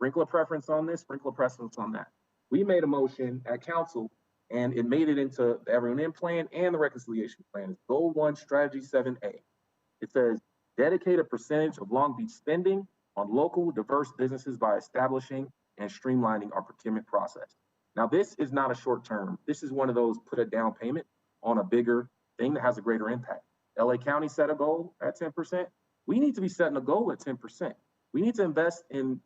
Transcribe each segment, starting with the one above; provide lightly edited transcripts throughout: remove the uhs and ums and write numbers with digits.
sprinkler preference on this, sprinkler preference on that. We made a motion at council and it made it into the Everyone In plan and the reconciliation plan. It's Goal 1, Strategy 7A. It says, dedicate a percentage of Long Beach spending on local diverse businesses by establishing and streamlining our procurement process. Now, this is not a short term. This is one of those put a down payment on a bigger thing that has a greater impact. LA County set a goal at 10%. We need to be setting a goal at 10%. We need to invest in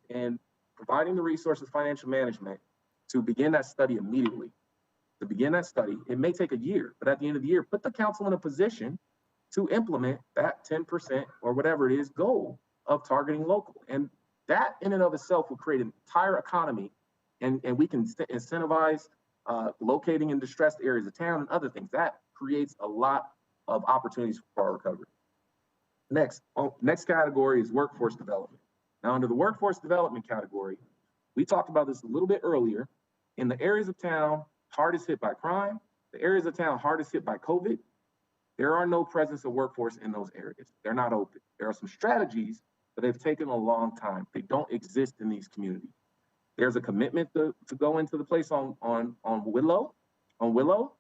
providing the resources, financial management to begin that study immediately. To begin that study, it may take a year, but at the end of the year, put the council in a position to implement that 10% or whatever it is goal of targeting local. And that in and of itself will create an entire economy, and we can incentivize locating in distressed areas of town and other things. That creates a lot of opportunities for our recovery. Next category is workforce development. Now, under the workforce development category, we talked about this a little bit earlier. In the areas of town hardest hit by crime, the areas of town hardest hit by COVID, there are no presence of workforce in those areas. They're not open. There are some strategies, but they've taken a long time. They don't exist in these communities. There's a commitment to go into the place on Willow. On Willow,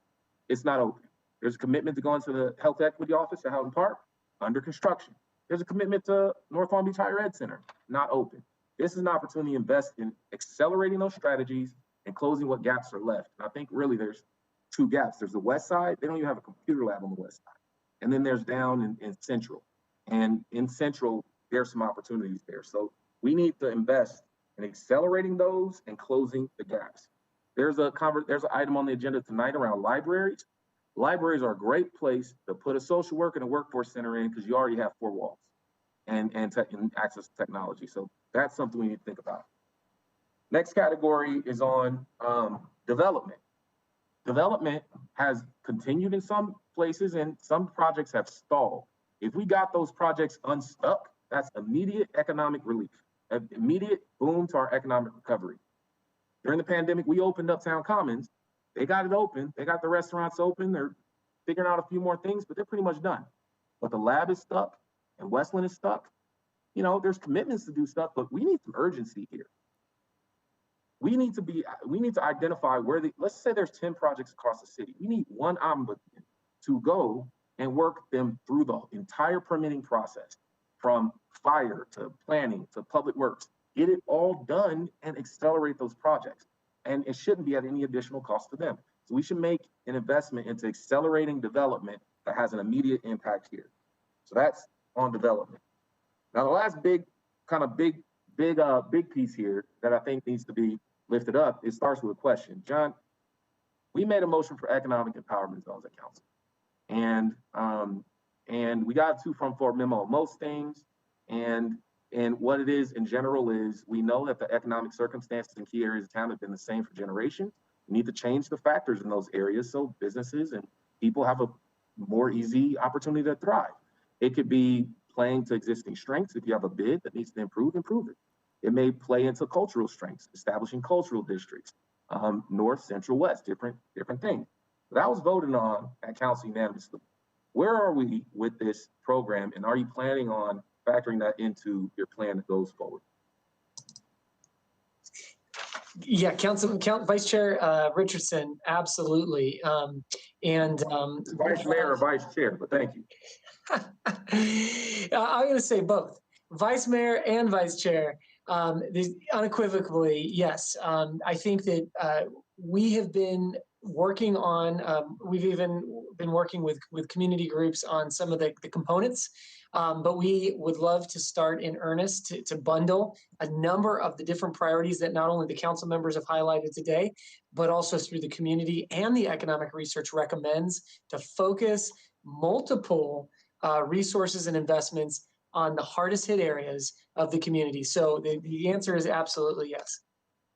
it's not open. There's a commitment to go into the health equity office at Houghton Park, under construction. There's a commitment to North Palm Beach Higher Ed Center, not open. This is an opportunity to invest in accelerating those strategies and closing what gaps are left. And I think really there's two gaps. There's the west side. They don't even have a computer lab on the west side. And then there's down in Central. And in Central, there's some opportunities there. So we need to invest in accelerating those and closing the gaps. There's an item on the agenda tonight around libraries. Libraries are a great place to put a social work and a workforce center in because you already have 4 walls and access to technology. So that's something we need to think about. Next category is on development. Development has continued in some places and some projects have stalled. If we got those projects unstuck, that's immediate economic relief, an immediate boom to our economic recovery. During the pandemic, we opened up Town Commons. They got it open. They got the restaurants open. They're figuring out a few more things, but they're pretty much done. But the lab is stuck and Westland is stuck. You know, there's commitments to do stuff, but we need some urgency here. We need to identify where let's say there's 10 projects across the city. We need one ombudsman to go and work them through the entire permitting process, from fire to planning to public works. Get it all done and accelerate those projects. And it shouldn't be at any additional cost to them. So we should make an investment into accelerating development that has an immediate impact here. So that's on development. Now, the last big piece here that I think needs to be lifted up, it starts with a question. John, we made a motion for economic empowerment zones at council. And we got a 2-from-4 memo on most things. And what it is in general is we know that the economic circumstances in key areas of town have been the same for generations. We need to change the factors in those areas so businesses and people have a more easy opportunity to thrive. It could be playing to existing strengths. If you have a bid that needs to improve it. It may play into cultural strengths, establishing cultural districts, north, central, west, different things. That was voted on at council unanimously. Where are we with this program, and are you planning on factoring that into your plan that goes forward? Yeah, Vice Chair Richardson, absolutely. Vice Mayor or Vice Chair, but thank you. I'm going to say both, Vice Mayor and Vice Chair. Unequivocally, yes. I think that we have been working on, we've even been working with community groups on some of the components, but we would love to start in earnest to bundle a number of the different priorities that not only the council members have highlighted today, but also through the community and the economic research recommends to focus multiple resources and investments on the hardest hit areas of the community. So the answer is absolutely yes.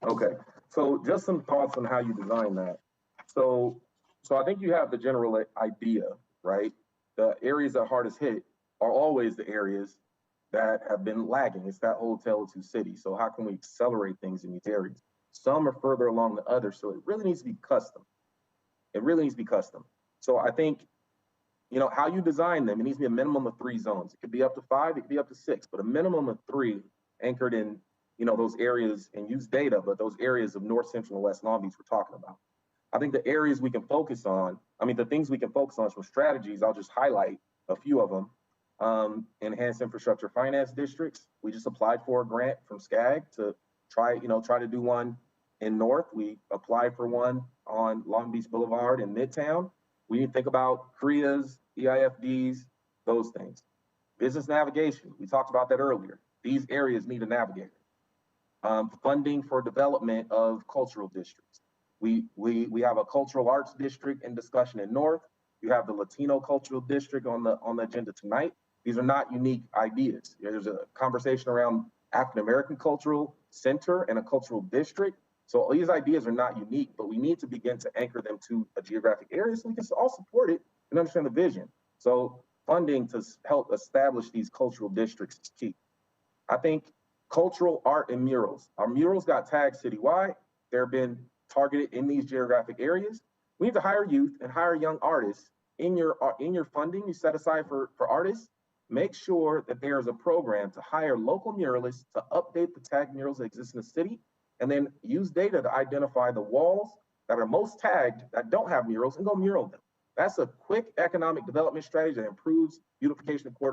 Okay, so just some thoughts on how you design that. So I think you have the general idea, right? The areas that are hardest hit are always the areas that have been lagging. It's that whole tale of two cities. So how can we accelerate things in these areas? Some are further along than others, so it really needs to be custom. It really needs to be custom. So I think, you know, how you design them, it needs to be a minimum of 3 zones. It could be up to 5, it could be up to 6, but a minimum of 3 anchored in those areas and use data, but those areas of North Central and West Long Beach we're talking about. I think the areas we can focus on, the things we can focus on from strategies, I'll just highlight a few of them. Enhanced infrastructure finance districts. We just applied for a grant from SCAG to try to do one in North. We applied for one on Long Beach Boulevard in Midtown. We need to think about CREAs, EIFDs, those things. Business navigation, we talked about that earlier. These areas need a navigator. Funding for development of cultural districts. We have a cultural arts district in discussion in North. You have the Latino cultural district on the agenda tonight. These are not unique ideas. There's a conversation around African American cultural center and a cultural district. So these ideas are not unique, but we need to begin to anchor them to a geographic area so we can all support it and understand the vision. So funding to help establish these cultural districts is key. I think cultural art and murals. Our murals got tagged citywide. They've been targeted in these geographic areas. We need to hire youth and hire young artists in your funding you set aside for artists. Make sure that there is a program to hire local muralists to update the tagged murals that exist in the city, and then use data to identify the walls that are most tagged that don't have murals and go mural them. That's a quick economic development strategy that improves beautification and